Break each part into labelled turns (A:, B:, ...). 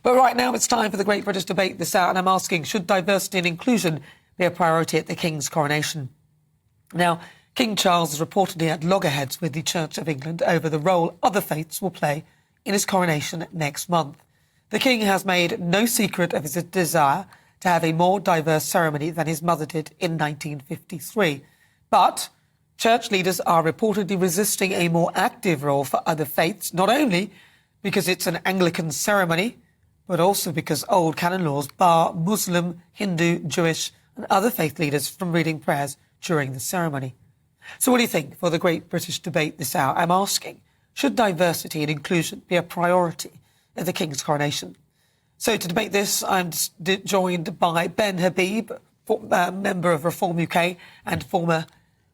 A: But right now it's time for the Great British Debate This Hour, and I'm asking, should diversity and inclusion be a priority at the King's coronation? Now, King Charles is reportedly at loggerheads with the Church of England over the role other faiths will play in his coronation next month. The King has made no secret of his desire to have a more diverse ceremony than his mother did in 1953. But church leaders are reportedly resisting a more active role for other faiths, not only because it's an Anglican ceremony, but also because old canon laws bar Muslim, Hindu, Jewish and other faith leaders from reading prayers during the ceremony. So what do you think for the Great British Debate This Hour? I'm asking, should diversity and inclusion be a priority at the King's coronation? So to debate this, I'm joined by Ben Habib, member of Reform UK and former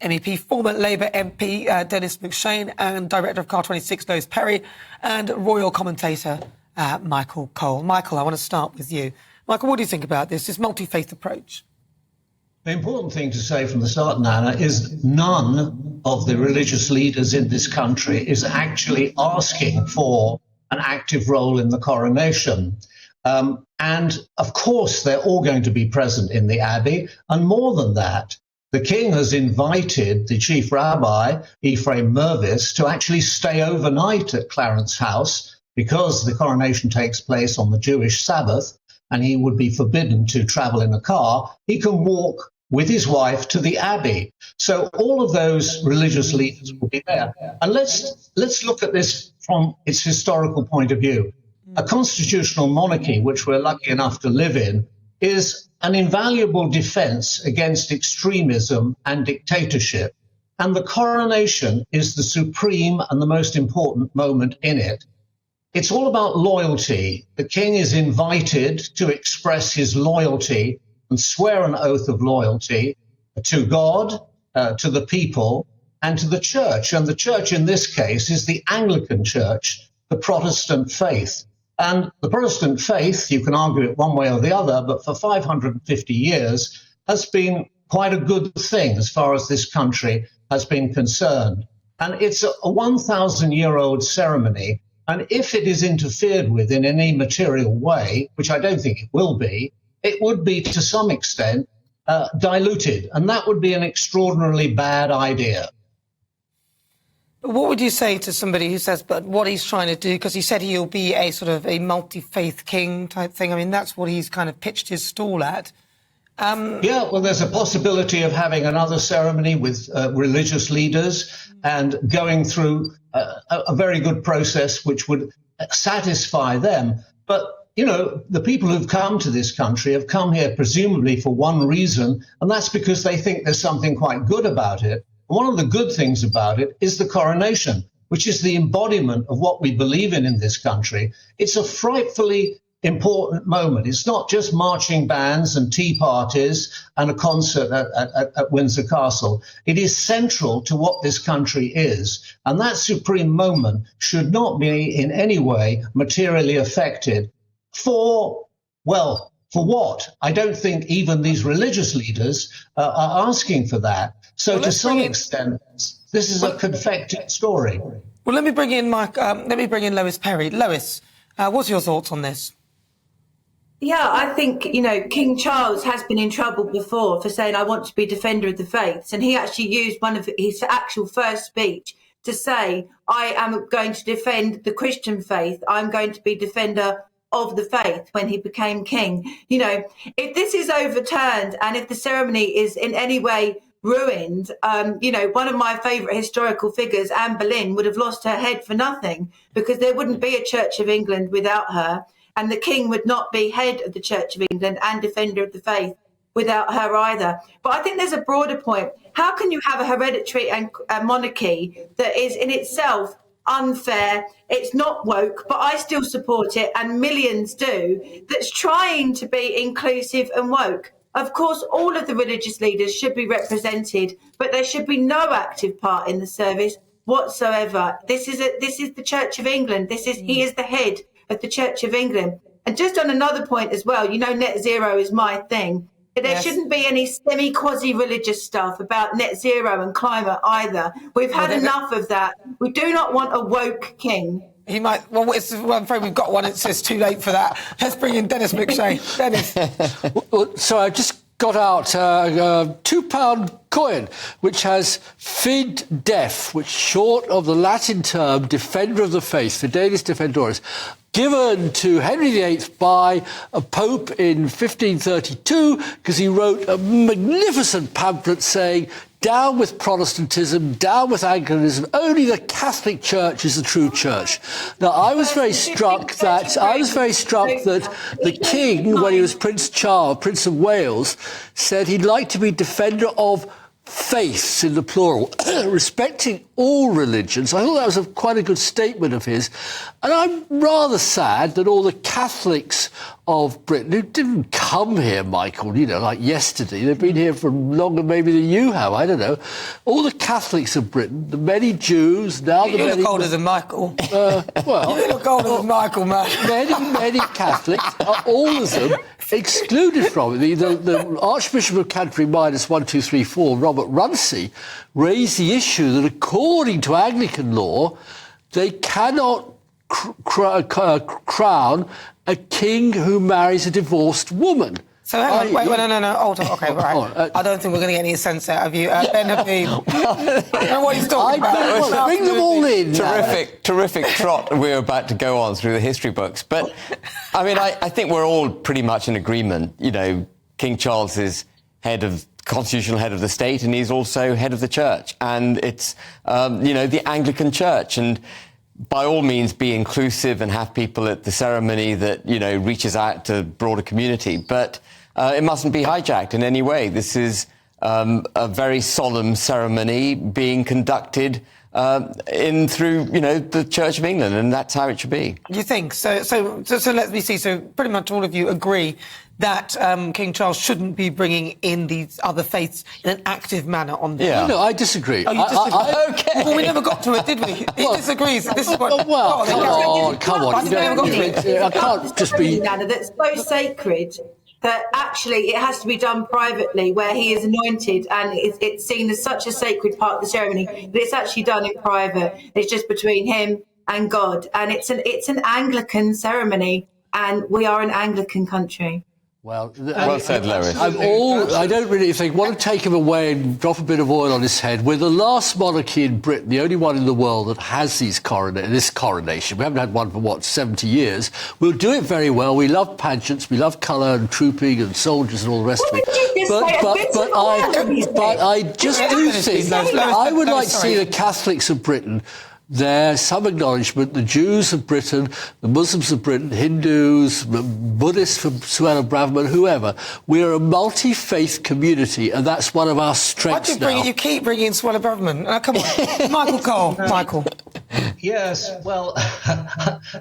A: MEP, former Labour MP Dennis McShane, and Director of Car26 Lewis Perry, and Royal commentator Michael Cole. Michael, I want to start with you. Michael, what do you think about this multi-faith approach?
B: The important thing to say from the start, Nana, is none of the religious leaders in this country is actually asking for an active role in the coronation. And of course, they're all going to be present in the Abbey. And more than that, the King has invited the Chief Rabbi, Ephraim Mervis, to actually stay overnight at Clarence House because the coronation takes place on the Jewish Sabbath and he would be forbidden to travel in a car. He can walk with his wife to the Abbey. So all of those religious leaders will be there. And let's look at this from its historical point of view. A constitutional monarchy, which we're lucky enough to live in, is an invaluable defense against extremism and dictatorship. And the coronation is the supreme and the most important moment in it. It's all about loyalty. The King is invited to express his loyalty and swear an oath of loyalty to God, to the people, and to the Church. And the Church in this case is the Anglican Church, the Protestant faith. And the Protestant faith, you can argue it one way or the other, but for 550 years has been quite a good thing as far as this country has been concerned. And it's a 1,000-year-old ceremony. And if it is interfered with in any material way, which I don't think it will be, it would be to some extent diluted. And that would be an extraordinarily bad idea.
A: But what would you say to somebody who says, but what he's trying to do, because he said he'll be a sort of a multi-faith king type thing. I mean, that's what he's kind of pitched his stall at.
B: Yeah, well, there's a possibility of having another ceremony with religious leaders and going through a very good process which would satisfy them. But, you know, the people who've come to this country have come here presumably for one reason, and that's because they think there's something quite good about it. One of the good things about it is the coronation, which is the embodiment of what we believe in this country. It's a frightfully important moment. It's not just marching bands and tea parties and a concert at Windsor Castle. It is central to what this country is. And that supreme moment should not be in any way materially affected for what? I don't think even these religious leaders are asking for that. So to some extent, this is a confected story.
A: Well, let me bring in Lewis Perry. Lewis, what's your thoughts on this?
C: Yeah, I think, you know, King Charles has been in trouble before for saying, I want to be defender of the faiths. And he actually used one of his actual first speech to say, I am going to defend the Christian faith. I'm going to be defender of the faith when he became king. You know, if this is overturned and if the ceremony is in any way ruined, you know, one of my favourite historical figures, Anne Boleyn, would have lost her head for nothing, because there wouldn't be a Church of England without her. And the King would not be head of the Church of England and defender of the faith without her either. But I think there's a broader point. How can you have a hereditary and a monarchy that is in itself unfair? It's not woke, but I still support it, and millions do, that's trying to be inclusive and woke. Of course, all of the religious leaders should be represented, but there should be no active part in the service whatsoever. This is the Church of England. He is the head of the Church of England. And just on another point as well, you know, net zero is my thing. There shouldn't be any semi-quasi-religious stuff about net zero and climate either. We've had enough of that. We do not want a woke king.
A: He might. Well, I'm afraid we've got one. It's too late for that. Let's bring in Dennis McShane. Dennis.
D: So I just got out a £2 coin, which has Fid Def, which short of the Latin term Defender of the Faith, Fidelis Defendoris, given to Henry VIII by a pope in 1532, because he wrote a magnificent pamphlet saying, down with Protestantism, down with Anglicanism, only the Catholic Church is the true church. Now, I was very struck that the king, when he was Prince Charles, Prince of Wales, said he'd like to be defender of faiths in the plural, respecting all religions. I thought that was quite a good statement of his. And I'm rather sad that all the Catholics of Britain, who didn't come here, Michael, like yesterday, they've been here for longer maybe than you have, I don't know. All the Catholics of Britain, the many Jews, now the many...
A: You look older than Michael.
D: Well...
A: You look older than Michael, man.
D: Many Catholics, all of them, excluded from it. The Archbishop of Canterbury -1234, Robert Runcie, raised the issue that according to Anglican law, they cannot crown a king who marries a divorced woman.
A: So hang on, no, hold on. Okay, right. I don't think we're going to get any sense out of you. Ben Habib. I don't know what he's talking about.
D: Bring them all in.
E: Terrific trot we're about to go on through the history books. But, I mean, I think we're all pretty much in agreement. King Charles is constitutional head of the state, and he's also head of the church. And it's, the Anglican Church. And by all means, be inclusive and have people at the ceremony that, reaches out to broader community. But it mustn't be hijacked in any way. This is a very solemn ceremony being conducted through the Church of England, and that's how it should be.
A: You think? So let me see. So pretty much all of you agree that King Charles shouldn't be bringing in these other faiths in an active manner on the...
D: Yeah. No, I disagree.
A: Oh, you disagree?
D: Okay.
A: Well, we never got to it, did we? He disagrees. This is what...
D: Come on. I can't just be...
C: That's so sacred that actually it has to be done privately, where he is anointed, and it's seen as such a sacred part of the ceremony, but it's actually done in private. It's just between him and God, and it's an Anglican ceremony, and we are an Anglican country.
D: Well
E: said, Lewis.
D: I don't really, if they want to take him away and drop a bit of oil on his head, we're the last monarchy in Britain, the only one in the world that has this coronation. We haven't had one for, 70 years. We'll do it very well. We love pageants, we love colour and trooping and soldiers and all the rest of it. But I just do think, I would like to see the Catholics of Britain there's some acknowledgement, the Jews of Britain, the Muslims of Britain, Hindus, Buddhists from Suella Braverman, whoever. We're a multi-faith community, and that's one of our strengths now.
A: You keep bringing Suella Braverman. Come on. Michael Cole. Michael.
B: Yes, well,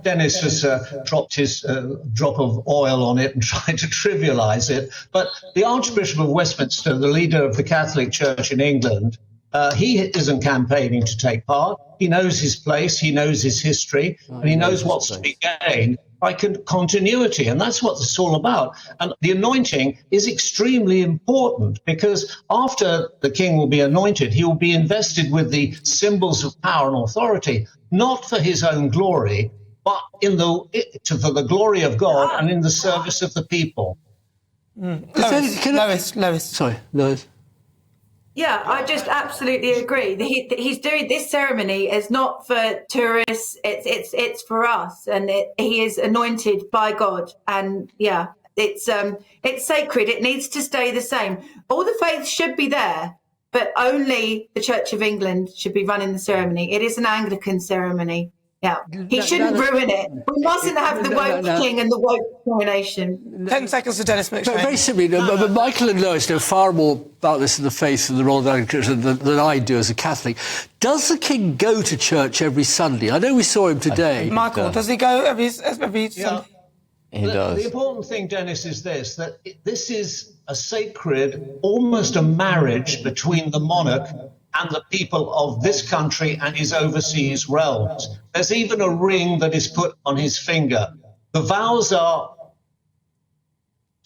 B: Dennis has dropped his drop of oil on it and tried to trivialise it. But the Archbishop of Westminster, the leader of the Catholic Church in England, he isn't campaigning to take part. He knows his place, he knows his history, and he knows what's to be gained by continuity. And that's what it's all about. And the anointing is extremely important, because after the king will be anointed, he will be invested with the symbols of power and authority, not for his own glory, but for the glory of God and in the service of the people.
A: Lois.
D: Sorry, Lois.
C: Yeah, I just absolutely agree. He's doing this ceremony is not for tourists. It's for us, and he is anointed by God. And yeah, it's sacred. It needs to stay the same. All the faiths should be there, but only the Church of England should be running the ceremony. It is an Anglican ceremony. Yeah, he shouldn't ruin it. We mustn't have the woke king and the woke coronation.
A: 10 seconds to Dennis McShane.
D: Very simply, Michael and Lois know far more about this in the faith and the role of the Anglican Church than I do as a Catholic. Does the king go to church every Sunday? I know we saw him today.
A: Michael, does he go every Sunday?
E: He does.
B: The important thing, Dennis, is this, that this is a sacred, almost a marriage between the monarch and the people of this country and his overseas realms. There's even a ring that is put on his finger. The vows are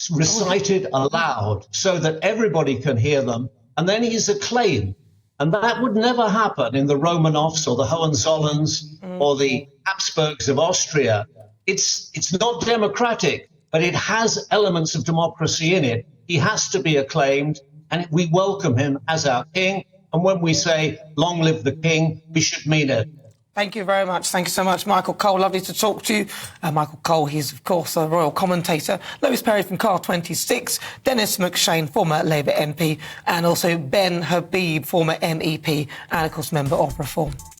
B: recited aloud so that everybody can hear them, and then he's acclaimed. And that would never happen in the Romanovs or the Hohenzollerns or the Habsburgs of Austria. It's not democratic, but it has elements of democracy in it. He has to be acclaimed, and we welcome him as our king. And when we say, long live the king, we should mean it.
A: Thank you very much. Thank you so much, Michael Cole. Lovely to talk to you. Michael Cole, he's, of course, a royal commentator. Lois Perry from Car 26, Dennis McShane, former Labour MP, and also Ben Habib, former MEP, and, of course, member of Reform.